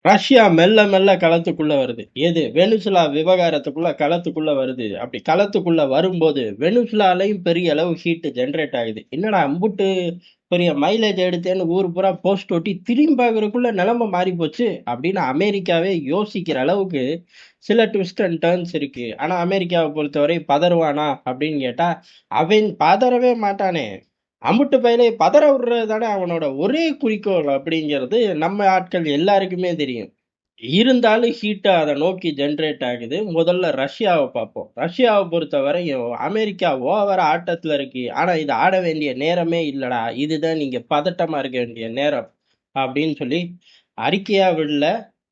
Russia மெல்ல மெல்ல களத்துக்குள்ள வருது. எது? வெனிசுலா விவகாரத்துக்குள்ள களத்துக்குள்ள வருது. அப்படி களத்துக்குள்ள வரும்போது, வெனிசுலாலயும் பெரிய அளவு ஹீட் ஜெனரேட் ஆகுது. என்னடா அம்புட்டு பெரிய மைலேஜ் எடுத்தேன்னு ஊர் பூரா போஸ்ட் ஒட்டி திரும்பி பார்க்கறதுக்குள்ள நிலைமை மாறி போச்சு அப்படின்னு அமெரிக்காவே யோசிக்கிற அளவுக்கு சில ட்விஸ்ட் அண்ட் டர்ன்ஸ் இருக்கு. ஆனா அமெரிக்காவை பொறுத்தவரை பதறுவானா அப்படின்னு கேட்டா, அவன் பதறவே மாட்டானே. அம்புட்டு பயலே பதற விடுறது தானே அவனோட ஒரே குறிக்கோள் அப்படிங்கிறது நம்ம ஆட்கள் எல்லாருக்குமே தெரியும். இருந்தாலும் ஹீட்டா அத நோக்கி ஜெனரேட் ஆகுது. முதல்ல ரஷ்யாவ பார்ப்போம். ரஷ்யாவ பொறுத்தவரையும் அமெரிக்கா ஓவரா ஆட்டத்துல இருக்கு. ஆனா இது ஆட வேண்டிய நேரமே இல்லடா. இதுதான் நீங்க பதட்டமா இருக்க வேண்டிய நேரம். அப்படின்னு சொல்லி அறிக்கையா விடல.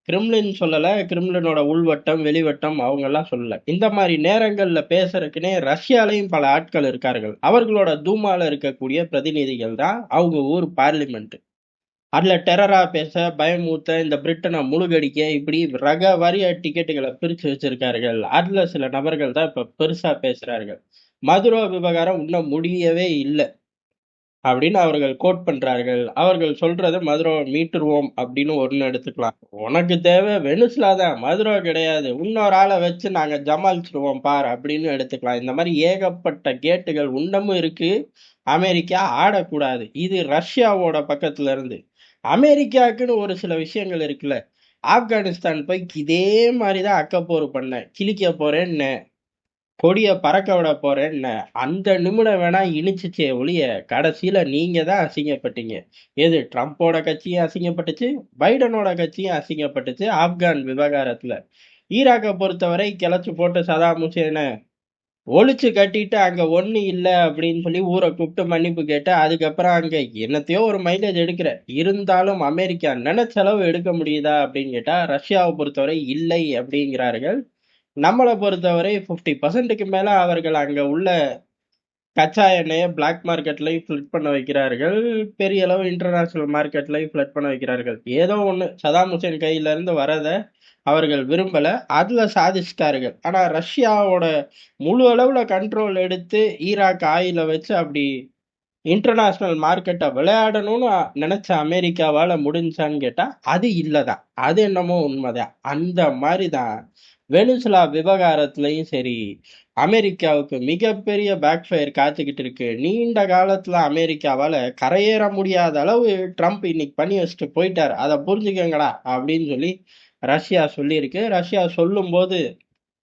கிரெம்ளின் சொல்லல. கிரெம்ளினோட உள்வட்டம், வெளிவட்டம் அவங்கெல்லாம் சொல்லல. இந்த மாரி நேரங்கள்ல பேசுறதுக்குன்னே ரஷ்யாலயும் பல ஆட்கள் இருக்கார்கள். அவர்களோட தூமால இருக்கக்கூடிய பிரதிநிதிகள் தான் அவங்க ஊர் பார்லிமென்ட். அதுல டெரரா பேச, பயமூத்த, இந்த பிரிட்டனை முழுகடிக்க இப்படி ரக வாரியா டிக்கெட்டுகளை பிரிச்சு வச்சிருக்கார்கள். அதுல சில நபர்கள் தான் இப்ப பெருசா பேசுறார்கள். மதுரோ விவகாரம் இன்னும் முடியவே இல்லை அப்படின்னு அவர்கள் கோட் பண்றார்கள். அவர்கள் சொல்றத மதுரோவை மீட்டுருவோம் அப்படின்னு ஒண்ணு எடுத்துக்கலாம். உனக்கு தேவை வெனிசுலா தான், மதுரோ கிடையாது. இன்னொரு ஆளை வச்சு நாங்க ஜமாளிச்சிருவோம் பார் அப்படின்னு எடுத்துக்கலாம். இந்த மாதிரி ஏகப்பட்ட கேட்டுகள் இன்னமும் இருக்கு. அமெரிக்கா ஆடக்கூடாது. இது ரஷ்யாவோட பக்கத்துல இருந்து. அமெரிக்காவுக்குன்னு ஒரு சில விஷயங்கள் இருக்குல்ல. ஆப்கானிஸ்தான் போய் இதே மாதிரிதான் அக்கப்போர் பண்ண கிழிக்க போறேன்னு கொடிய பறக்க விட போறேன்னு அந்த நிமிடம் வேணா இனிச்சுச்சே ஒழிய கடைசியில நீங்க தான் அசிங்கப்பட்டீங்க. எது? ட்ரம்ப்போட கட்சியும் அசிங்கப்பட்டுச்சு, பைடனோட கட்சியும் அசிங்கப்பட்டுச்சு ஆப்கான் விவகாரத்துல. ஈராக்கை பொறுத்தவரை கிளச்சு போட்டு சதாம் ஹுசேனை ஒழிச்சு கட்டிட்டு அங்க ஒண்ணு இல்ல அப்படின்னு சொல்லி ஊரை கூப்பிட்டு மன்னிப்பு கேட்டு அதுக்கப்புறம் அங்க என்னத்தையோ ஒரு மைலேஜ் எடுக்கிற இருந்தாலும் அமெரிக்கா நினைச்ச அளவு எடுக்க முடியுதா அப்படின்னு கேட்டா ரஷ்யாவை பொறுத்தவரை இல்லை அப்படிங்கிறார்கள். நம்மளை பொறுத்தவரை 50% மேல அவர்கள் அங்க உள்ள கச்சா எண்ணெயை பிளாக் மார்க்கெட்லயும் ஃபிளட் பண்ண வைக்கிறார்கள். பெரிய அளவு இன்டர்நேஷனல் மார்க்கெட்லயும் ஃபிளட் பண்ண வைக்கிறார்கள். ஏதோ ஒண்ணு சதாம் ஹுசேன் கையில இருந்து வரத அவர்கள் விரும்பல. அதுல சாதிச்சிட்டார்கள். ஆனா ரஷ்யாவோட முழு அளவுல கண்ட்ரோல் எடுத்து ஈராக் ஆயில வச்சு அப்படி இன்டர்நேஷனல் மார்க்கெட்டை விளையாடணும்னு நினைச்ச அமெரிக்காவால முடிஞ்சான்னு கேட்டா அது இல்லதான். அது என்னமோ உண்மைதான். அந்த மாதிரிதான் வெனிசுலா விவகாரத்திலையும் சரி, அமெரிக்காவுக்கு மிகப்பெரிய பேக் ஃபயர் காத்துக்கிட்டு இருக்கு. நீண்ட காலத்துல அமெரிக்காவால கரையேற முடியாத அளவு ட்ரம்ப் இன்னைக்கு பண்ணி வச்சுட்டு போயிட்டாரு. அதை புரிஞ்சுக்கங்கடா அப்படின்னு சொல்லி ரஷ்யா சொல்லியிருக்கு. ரஷ்யா சொல்லும்போது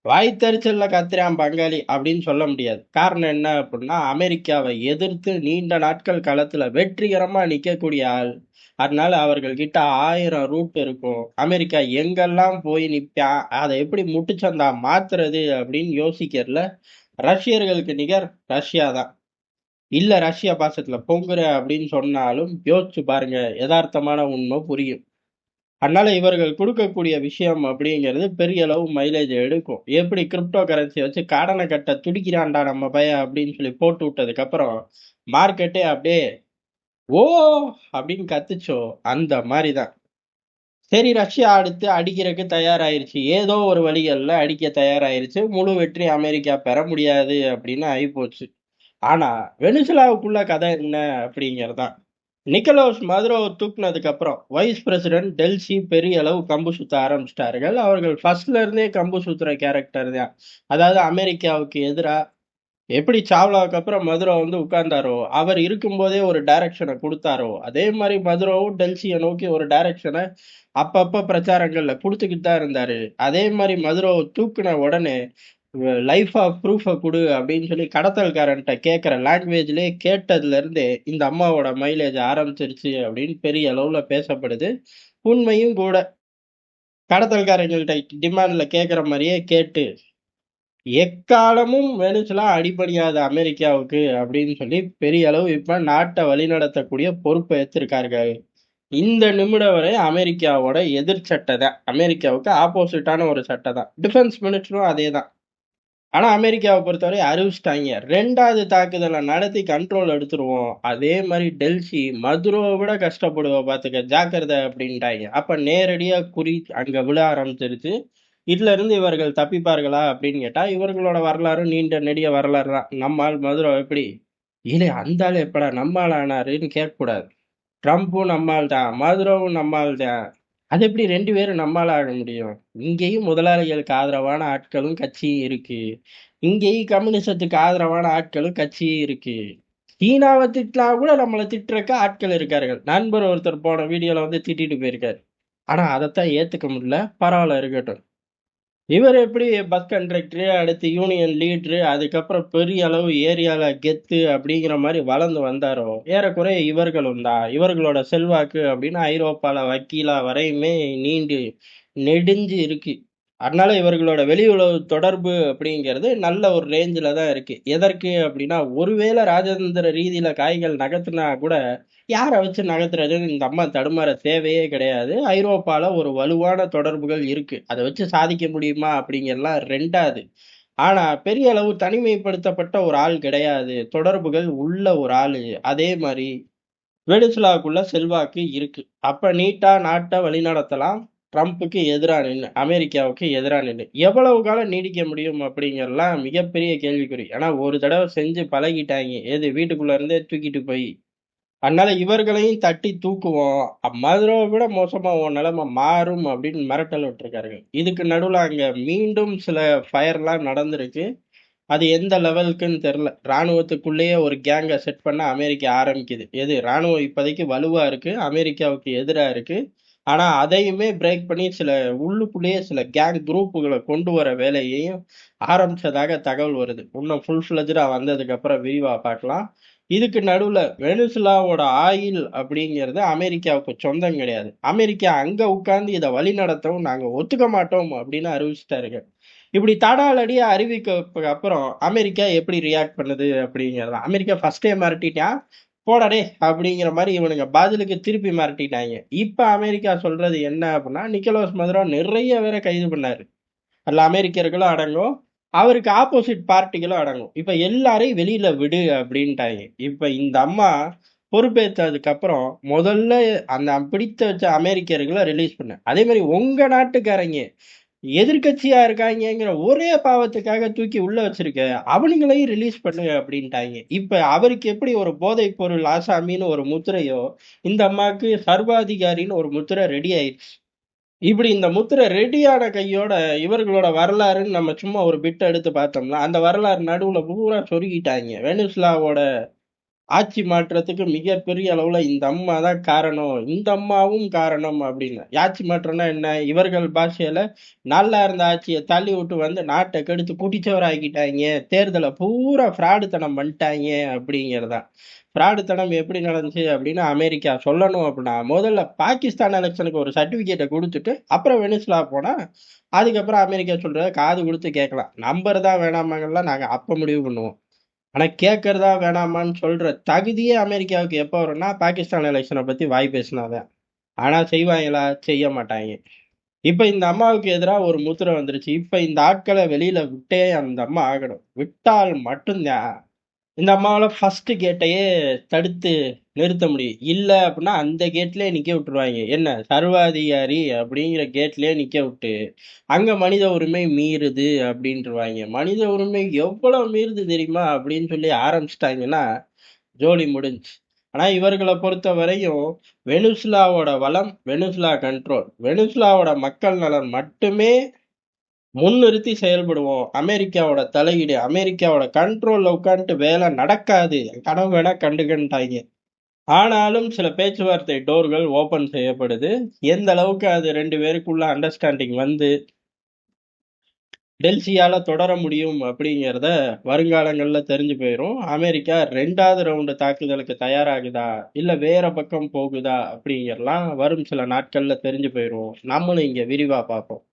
வாய்த்தறிச்சல்ல கத்துறான் பங்காளி அப்படின்னு சொல்ல முடியாது. காரணம் என்ன அப்படின்னா அமெரிக்காவை எதிர்த்து நீண்ட நாட்கள் களத்துல வெற்றிகரமா நிக்கக்கூடிய ஆள். அதனால அவர்கள் கிட்ட 1000 ரூட் இருக்கும். அமெரிக்கா எங்கெல்லாம் போய் நிப்பான், அதை எப்படி முட்டுச்சந்தா மாத்துறது அப்படின்னு யோசிக்கிறதுல ரஷ்யர்களுக்கு நிகர் ரஷ்யா தான். இல்ல ரஷ்யா பாசத்துல பொங்குற அப்படின்னு சொன்னாலும் யோசிச்சு பாருங்க, யதார்த்தமான உண்மை புரியும். அதனால இவர்கள் கொடுக்கக்கூடிய விஷயம் அப்படிங்கிறது பெரிய அளவு மைலேஜ் எடுக்கும். எப்படி கிரிப்டோ கரன்சி வச்சு கடனை கட்ட துடிக்கிறான்டா நம்ம பையன் அப்படின்னு சொல்லி போட்டு விட்டதுக்கு அப்புறம் மார்க்கெட்டே அப்படியே ஓ அப்படின்னு கத்துச்சோ, அந்த மாதிரிதான். சரி, ரஷ்யா அடுத்து அடிக்கிறதுக்கு தயாராயிருச்சு. ஏதோ ஒரு வழிகள்ல அடிக்க தயாராயிருச்சு. முழு வெற்றி அமெரிக்கா பெற முடியாது அப்படின்னு ஆயிப்போச்சு. ஆனா வெனிசுலாவுக்குள்ள கதை என்ன அப்படிங்கறதுதான். நிக்கலோஸ் மதுரோவை தூக்குனதுக்கு அப்புறம் வைஸ் பிரசிடென்ட் டெல்சி பெரிய அளவு கம்பு சுத்த ஆரம்பிச்சிட்டார்கள். அவர்கள் ஃபர்ஸ்ட்ல இருந்தே கம்பு சுத்துற கேரக்டர் தான். அதாவது அமெரிக்காவுக்கு எதிரா எப்படி சாவ்லாவுக்கு அப்புறம் மதுரோ வந்து உட்கார்ந்தாரோ, அவர் இருக்கும்போதே ஒரு டைரக்ஷனை கொடுத்தாரோ, அதே மாதிரி மதுரோவும் டெல்சியை நோக்கி ஒரு டைரக்ஷனை அப்பப்ப பிரச்சாரங்கள்ல கொடுத்துக்கிட்டு தான் இருந்தாரு. அதே மாதிரி மதுரோவை தூக்குன உடனே லைஃப் ஆஃப் ப்ரூஃபை கொடு அப்படின்னு சொல்லி கடத்தல்காரன்ட்ட கேட்குற லாங்குவேஜ்லேயே கேட்டதுல இருந்தே இந்த அம்மாவோட மைலேஜ் ஆரம்பிச்சிருச்சு அப்படின்னு பெரிய அளவுல பேசப்படுது. உண்மையும் கூட. கடத்தல்காரங்கள்ட்ட டிமாண்ட்ல கேட்குற மாதிரியே கேட்டு எக்காலமும் வெனிசுலா அடிபணியாத அமெரிக்காவுக்கு அப்படின்னு சொல்லி பெரிய அளவு இப்ப நாட்டை வழிநடத்தக்கூடிய பொறுப்பை ஏற்றிருக்கார்கள். இந்த நிமிடம் வரை அமெரிக்காவோட எதிர் சட்டை தான். அமெரிக்காவுக்கு ஆப்போசிட்டான ஒரு சட்டை தான். டிஃபென்ஸ் மினிஸ்டரும் அதே தான். ஆனா அமெரிக்காவை பொறுத்தவரை அறிவிச்சிட்டாங்க, 2வது தாக்குதலை நடத்தி கண்ட்ரோல் எடுத்துருவோம். அதே மாதிரி டெல்சி மதுரோவை விட கஷ்டப்படுவ பாத்துக்க, ஜாக்கிரதை அப்படின்ட்டாங்க. அப்ப நேரடியா குறி அங்க விழ ஆரம்பிச்சிருச்சு. இதுல இருந்து இவர்கள் தப்பிப்பார்களா அப்படின்னு கேட்டா இவர்களோட வரலாறு நீண்ட நெடிய வரலாறு தான். நம்மால் மதுரோ எப்படி இல்ல அந்த ஆள் எப்படா நம்மால் ஆனாருன்னு கேட்க கூடாது. ட்ரம்ப்பும் நம்மால் தான், மதுரோவும் நம்மால் தான். அது எப்படி 2 பேரும் நம்மால ஆக முடியும்? இங்கேயும் முதலாளிகளுக்கு ஆதரவான ஆட்களும், கட்சியும் இருக்கு. இங்கேயும் கம்யூனிசத்துக்கு ஆதரவான ஆட்களும், கட்சியும் இருக்கு. சீனாவ திட்டினா கூட நம்மள திட்டுறக்கு ஆட்கள் இருக்கார்கள். நண்பர் ஒருத்தர் போன வீடியோல வந்து திட்டிட்டு போயிருக்காரு. ஆனா அதத்தான் ஏத்துக்க முடியல. பரவால்ல இருக்கட்டும். இவர் எப்படி பஸ் கண்டக்டரு, அடுத்து யூனியன் லீடரு, அதுக்கப்புறம் பெரிய அளவு ஏரியால கெத்து அப்படிங்கிற மாரி வளர்ந்து வந்தாரோ, ஏறக்குறைய இவர்களும் தான். இவர்களோட செல்வாக்கு அப்படின்னு ஐரோப்பால வக்கீலா வரையுமே நீண்டு நெடுஞ்சு இருக்கு. அதனால இவர்களோட வெளி உலகு தொடர்பு அப்படிங்கிறது நல்ல ஒரு ரேஞ்சில தான் இருக்கு. எதற்கு அப்படின்னா, ஒருவேளை ராஜதந்திர ரீதியில காய்கள் நகர்த்துனா கூட, யார வச்சு நகர்த்துறதுன்னு இந்த அம்மா தடுமாற தேவையே கிடையாது. ஐரோப்பால ஒரு வலுவான தொடர்புகள் இருக்கு. அத வச்சு சாதிக்க முடியுமா அப்படிங்கிறதெல்லாம் 2வது. ஆனா, பெரிய அளவு தனிமைப்படுத்தப்பட்ட ஒரு ஆள் கிடையாது. தொடர்புகள் உள்ள ஒரு ஆளு. அதே மாரி வெனிசுலாவுக்குள்ள செல்வாக்கு இருக்கு. அப்ப நீட்டா நாட்ட வழிநடத்தலாம். ட்ரம்புக்கு எதிரா நின்னு, அமெரிக்காவுக்கு எதிரா நின்னு. எவ்வளவு காலம் நீடிக்க முடியும் அப்படிங்கிறதெல்லாம் மிகப்பெரிய கேள்விக்குறி. ஏன்னா ஒரு தடவ செஞ்சு பழகிட்டாய்ங்க. எது வீட்டுக்குள்ள இருந்தே தூக்கிட்டு போய். அதனால இவர்களையும் தட்டி தூக்குவோம். மதுரவ விட மோசமா உன் நிலைமை மாறும் அப்படின்னு மிரட்டல் விட்டுருக்காருங்க. இதுக்கு நடுவுல அங்க மீண்டும் சில ஃபயர்லாம் நடந்திருக்கு. அது எந்த லெவலுக்குன்னு தெரியல. ராணுவத்துக்குள்ளேயே ஒரு கேங்க செட் பண்ண அமெரிக்கா ஆரம்பிக்குது. எது ராணுவம் இப்போதைக்கு வலுவா இருக்கு. அமெரிக்காவுக்கு எதிரா இருக்கு. ஆனா அதையுமே பிரேக் பண்ணி சில உள்ளுக்குள்ளேயே சில கேங் குரூப்புகள கொண்டு வர வேலையையும் ஆரம்பிச்சதாக தகவல் வருது. இன்னும் ஃபுல் ஃப்ளெட்ஜ்டா வந்ததுக்கு அப்புறம் விரிவா பார்க்கலாம். இதுக்கு நடுவுல வெனிசுலாவோட ஆயில் அப்படிங்கிறது அமெரிக்காவுக்கு சொந்தம் கிடையாது. அமெரிக்கா அங்க உட்கார்ந்து இத வழிநடத்தவும் நாங்க ஒத்துக்க மாட்டோம் அப்படின்னு அறிவிச்சுட்டாருங்க. இப்படி தடாலடியா அறிவிக்க அப்புறம் அமெரிக்கா எப்படி ரியாக்ட் பண்ணுது அப்படிங்கிறது தான். அமெரிக்கா ஃபர்ஸ்டே மிரட்டிட்டான். போடா டேய் அப்படிங்கிற மாதிரி இவனுங்க பதிலுக்கு திருப்பி மிரட்டிட்டாங்க. இப்ப அமெரிக்கா சொல்றது என்ன அப்படின்னா, நிக்கோலஸ் மதுரோ நிறைய பேரை கைது பண்ணாரு. அதுல அமெரிக்கர்களும் அடங்கும். அவருக்கு ஆப்போசிட் பார்ட்டிகளும் அடங்கும். இப்ப எல்லாரையும் வெளியில விடு அப்படின்ட்டாங்க. இப்ப இந்த அம்மா பொறுப்பேற்றதுக்கு அப்புறம் முதல்ல அந்த பிடித்து வச்ச அமெரிக்கர்களை ரிலீஸ் பண்ண. அதே மாதிரி உங்க நாட்டுக்காரங்க எதிர்க்கட்சியா இருக்காங்கங்கிற ஒரே பாவத்துக்காக தூக்கி உள்ள வச்சிருக்க அவனுங்களையும் ரிலீஸ் பண்ணு அப்படின்ட்டாங்க. இப்ப அவருக்கு எப்படி ஒரு போதைப் பொருள் ஆசாமின்னு ஒரு முத்திரையோ, இந்த அம்மாவுக்கு சர்வாதிகாரின்னு ஒரு முத்திரை ரெடி ஆயிடுச்சு. இப்படி இந்த முத்திரை ரெடியான கையோட இவர்களோட வரலாறுன்னு நம்ம சும்மா ஒரு பிட் எடுத்து பார்த்தோம்னா, அந்த வரலாறு நடுவுல பூரா சொருகிட்டாங்க. வெனிசுலாவோட ஆட்சி மாற்றத்துக்கு மிகப்பெரிய அளவுல இந்த அம்மா தான் காரணம். இந்த அம்மாவும் காரணம் அப்படின்னு. ஆட்சி மாற்றம்னா என்ன? இவர்கள் பாஷையில நல்லா இருந்த ஆட்சிய தள்ளி விட்டு வந்து நாட்ட கெடுத்து குட்டிச்சவராக்கிட்டாங்க. தேர்தல பூரா ஃப்ராடுத்தனம் பண்ணிட்டாங்க அப்படிங்கிறதுதான். ஃப்ராடுத்தனம் எப்படி நடந்துச்சு அப்படின்னு அமெரிக்கா சொல்லணும் அப்படின்னா, முதல்ல பாகிஸ்தான் எலெக்ஷனுக்கு ஒரு சர்டிபிகேட்ட குடுத்துட்டு, அப்புறம் வெனிசுலா போனா, அதுக்கப்புறம் அமெரிக்கா சொல்றத காது குடுத்து கேட்கலாம். நம்புறதா வேணாமாங்கலாம் நாங்க அப்ப முடிவு பண்ணுவோம். ஆனா கேட்கறதா வேணாமான்னு சொல்ற தகுதியே அமெரிக்காவுக்கு எப்ப வரும்னா, பாகிஸ்தான் எலெக்ஷன பத்தி வாய் பேசினாதான். ஆனா செய்வாங்களா? செய்ய மாட்டாங்க. இப்ப இந்த அம்மாவுக்கு எதிரா ஒரு முத்திரை வந்துருச்சு. இப்ப இந்த ஆட்கள வெளியில விட்டே அந்த அம்மா ஆகணும். விட்டால் மட்டும்தான் இந்த அம்மாவால ஃபர்ஸ்ட் கேட்டையே தடுத்து நிறுத்த முடியும். இல்ல அப்படின்னா அந்த கேட்லயே நிக்க விட்டுருவாங்க. என்ன சர்வாதிகாரி அப்படிங்கிற கேட்லயே நிக்க விட்டு, அங்க மனித உரிமை மீறுது அப்படின்றுவாங்க. மனித உரிமை எவ்வளவு மீறுது தெரியுமா? அப்படின்னு சொல்லி ஆரம்பிச்சுட்டாங்கன்னா, ஜோலி முடிஞ்சுச்சு. ஆனா இவர்கள பொறுத்தவரையும் வெனிசுலாவோட வளம், வெனிசுலா கண்ட்ரோல். வெனிசுலாவோட மக்கள் நலன் மட்டுமே முன்னிறுத்தி செயல்படுவோம். அமெரிக்காவோட தலையீடு, அமெரிக்காவோட கண்ட்ரோல்ல உட்காந்துட்டு வேலை நடக்காது. கனவு வேணா கண்டுக்கன்ட்டாங்க. ஆனாலும் சில பேச்சுவார்த்தை டோர்கள் ஓபன் செய்யப்படுது. எந்த அளவுக்கு அது 2 பேருக்குள்ள அண்டர்ஸ்டாண்டிங் வந்து டெல்சியால தொடர முடியும் அப்படிங்கிறத வருங்காலங்கள்ல தெரிஞ்சு போயிரும். அமெரிக்கா 2வது ரவுண்டு தாக்குதலுக்கு தயாராகுதா? இல்ல வேற பக்கம் போகுதா? அப்படிங்கிறலாம் வரும் சில நாட்கள்ல தெரிஞ்சு போயிரும். நம்மளும் இங்க விரிவா பார்ப்போம்.